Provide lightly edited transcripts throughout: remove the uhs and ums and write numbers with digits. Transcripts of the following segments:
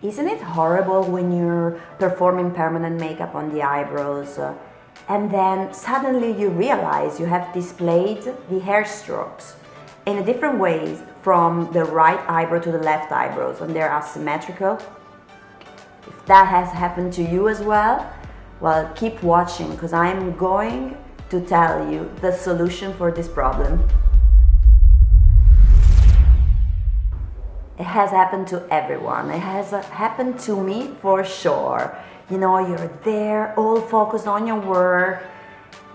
Isn't it horrible when you're performing permanent makeup on the eyebrows and then suddenly you realize you have displayed the hair strokes in a different ways from the right eyebrow to the left eyebrows and they're asymmetrical? If that has happened to you as well, well, keep watching because I'm going to tell you the solution for this problem. It has happened to everyone. It has happened to me for sure. You know, you're there, all focused on your work.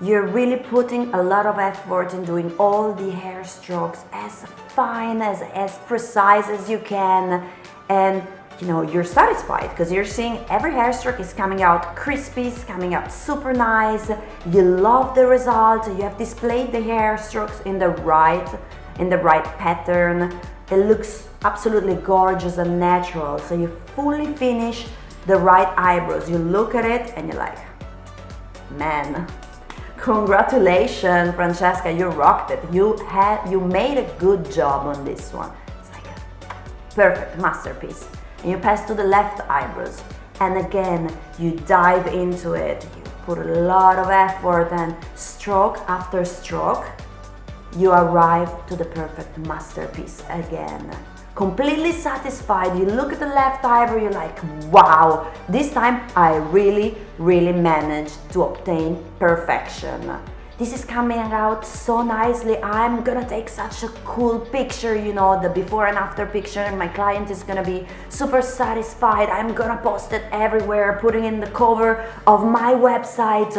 You're really putting a lot of effort in doing all the hair strokes as fine, as precise as you can. And you know, you're satisfied because you're seeing every hair stroke is coming out crispy, it's coming out super nice. You love the result. You have displayed the hair strokes in the right pattern. It looks absolutely gorgeous and natural. So you fully finish the right eyebrows. You look at it and you're like, man, congratulations, Francesca, you rocked it. You made a good job on this one. It's like a perfect masterpiece. And you pass to the left eyebrows. And again, you dive into it. You put a lot of effort and stroke after stroke, you arrive to the perfect masterpiece again. Completely satisfied, you look at the left eyebrow, you're like, wow, this time I really managed to obtain perfection. This is coming out so nicely. I'm gonna take such a cool picture, you know, the before and after picture, and my client is gonna be super satisfied. I'm gonna post it everywhere, putting in the cover of my website.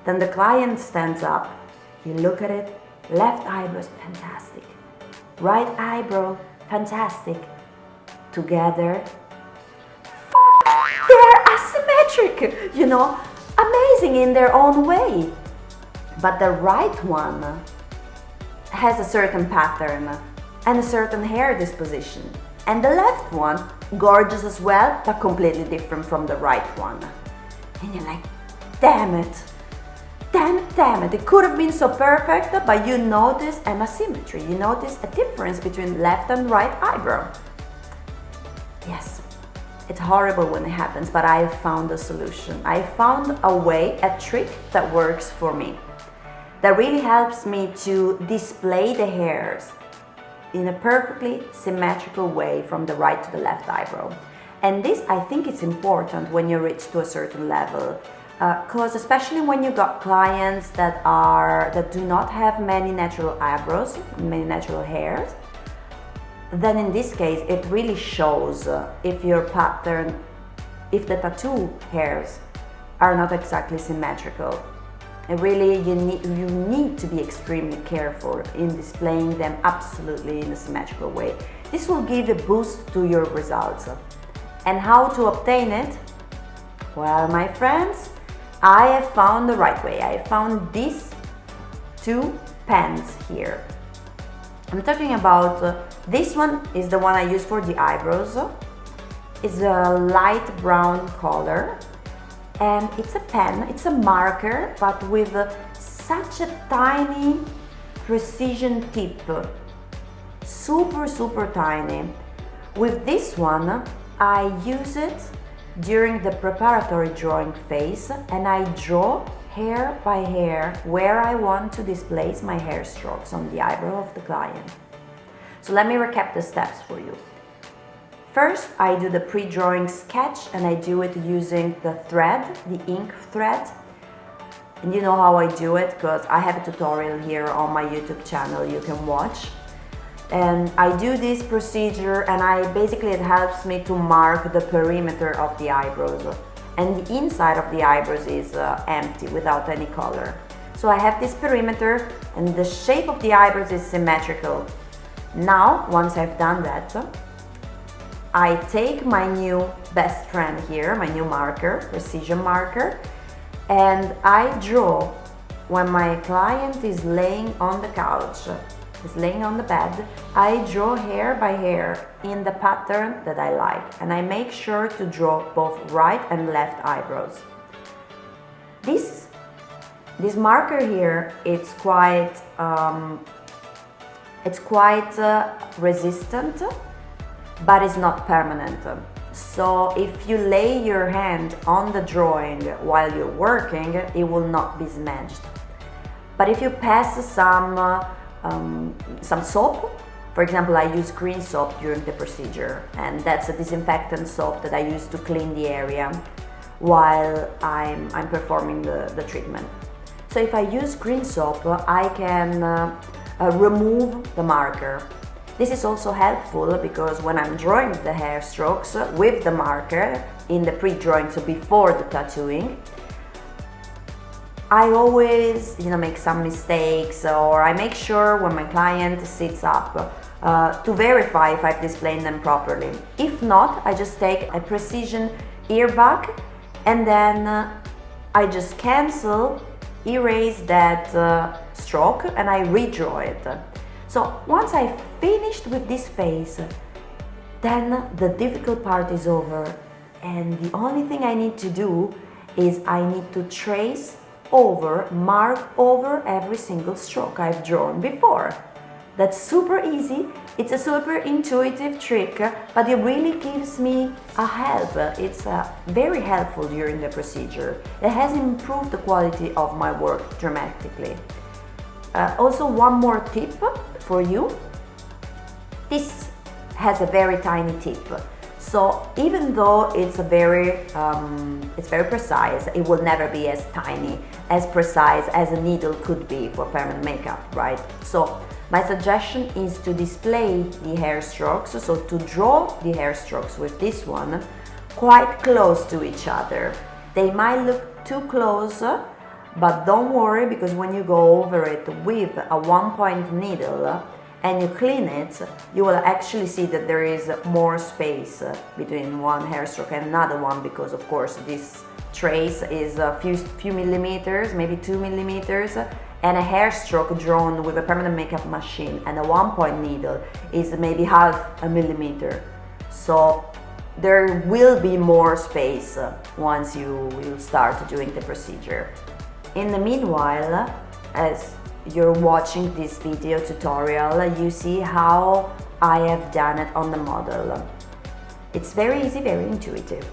Then the client stands up, you look at it, left eyebrow is fantastic, right eyebrow, fantastic. Together, they're asymmetric, you know, amazing in their own way. But the right one has a certain pattern and a certain hair disposition. And the left one, gorgeous as well, but completely different from the right one. And you're like, damn it. It could have been so perfect, but you notice an asymmetry. You notice a difference between left and right eyebrow. Yes, it's horrible when it happens, but I found a solution. I found a way, a trick that works for me, that really helps me to display the hairs in a perfectly symmetrical way from the right to the left eyebrow. And this, I think it's important when you reach to a certain level, because especially when you got clients that do not have many natural eyebrows, many natural hairs, then in this case it really shows if your pattern, if the tattoo hairs are not exactly symmetrical. And really you need to be extremely careful in displaying them absolutely in a symmetrical way. This will give a boost to your results. And how to obtain it? Well, my friends, I have found the right way. I found these two pens here. I'm talking about, this one is the one I use for the eyebrows. It's a light brown color. And it's a pen, it's a marker, but with such a tiny precision tip. Super tiny. With this one, I use it during the preparatory drawing phase and I draw hair by hair where I want to displace my hair strokes on the eyebrow of the client. So let me recap the steps for you. First, I do the pre-drawing sketch and I do it using the thread, the ink thread. And you know how I do it because I have a tutorial here on my YouTube channel you can watch. And I do this procedure and basically it helps me to mark the perimeter of the eyebrows. And the inside of the eyebrows is empty, without any color. So I have this perimeter and the shape of the eyebrows is symmetrical. Now, once I've done that, I take my new best friend here, my new marker, precision marker, and I draw when my client is laying on the couch, is laying on the bed, I draw hair by hair in the pattern that I like, and I make sure to draw both right and left eyebrows. This marker here, it's quite resistant, but it's not permanent. so if you lay your hand on the drawing while you're working, it will not be smudged. But if you pass some soap, for example, I use green soap during the procedure, and that's a disinfectant soap that I use to clean the area while I'm performing the treatment. So if I use green soap, I can remove the marker. This is also helpful because when I'm drawing the hair strokes with the marker in the pre-drawing, so before the tattooing, I always, make some mistakes, or I make sure when my client sits up to verify if I've displayed them properly. If not, I just take a precision earbag and then I just cancel, erase that stroke, and I redraw it. So once I finished with this phase, then the difficult part is over, and the only thing I need to do is I need to trace over, mark over every single stroke I've drawn before. That's super easy, it's a super intuitive trick, but it really gives me a help. It's very helpful during the procedure. It has improved the quality of my work dramatically. Also, one more tip for you. This has a very tiny tip. So even though it's very precise, it will never be as tiny, as precise as a needle could be for permanent makeup, right? So my suggestion is to display the hair strokes, so to draw the hair strokes with this one quite close to each other. They might look too close, but don't worry, because when you go over it with a one-point needle and you clean it, you will actually see that there is more space between one hair stroke and another one, because of course this trace is a few millimeters, maybe 2 millimeters, and a hair stroke drawn with a permanent makeup machine and a one-point needle is maybe half a millimeter. So there will be more space once you will start doing the procedure. In the meanwhile, as you're watching this video tutorial, you see how I have done it on the model. It's very easy, very intuitive.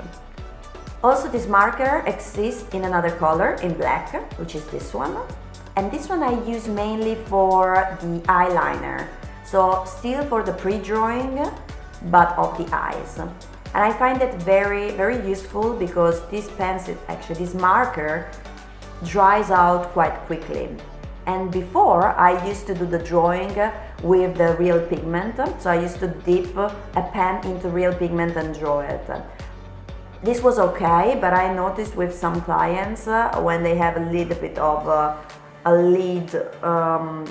Also, this marker exists in another color, in black, which is this one. And this one I use mainly for the eyeliner. So still for the pre-drawing, but of the eyes. And I find it very, very useful because this pencil, actually this marker, dries out quite quickly. And before, I used to do the drawing with the real pigment, so I used to dip a pen into real pigment and draw it. This was okay, but I noticed with some clients when they have a little bit of a lid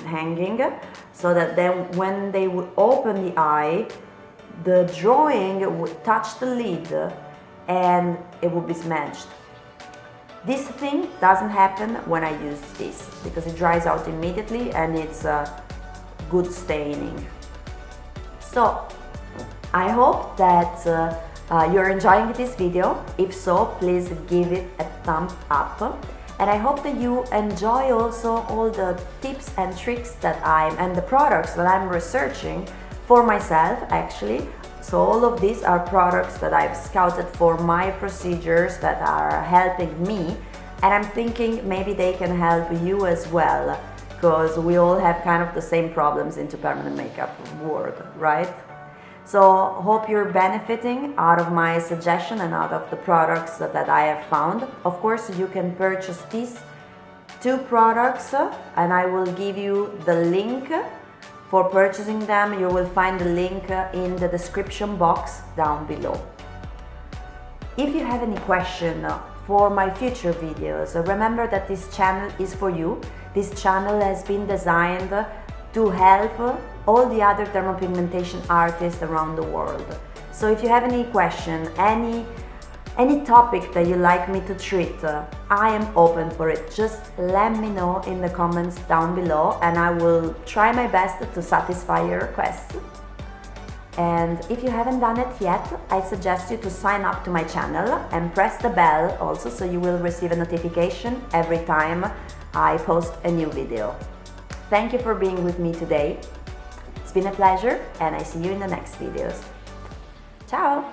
hanging, so that then when they would open the eye, the drawing would touch the lid and it would be smudged. This thing doesn't happen when I use this, because it dries out immediately and it's good staining. So I hope that you're enjoying this video. If so, please give it a thumbs up. And I hope that you enjoy also all the tips and tricks and the products that I'm researching for myself, actually. So all of these are products that I've scouted for my procedures that are helping me, and I'm thinking maybe they can help you as well, because we all have kind of the same problems into permanent makeup world, right? So hope you're benefiting out of my suggestion and out of the products that I have found. Of course, you can purchase these 2 products and I will give you the link for purchasing them. You will find the link in the description box down below. If you have any question for my future videos, remember that this channel is for you. This channel has been designed to help all the other dermopigmentation artists around the world. So if you have any question, any topic that you'd like me to treat, I am open for it. Just let me know in the comments down below and I will try my best to satisfy your requests. And if you haven't done it yet, I suggest you to sign up to my channel and press the bell also, so you will receive a notification every time I post a new video. Thank you for being with me today. It's been a pleasure and I see you in the next videos. Ciao!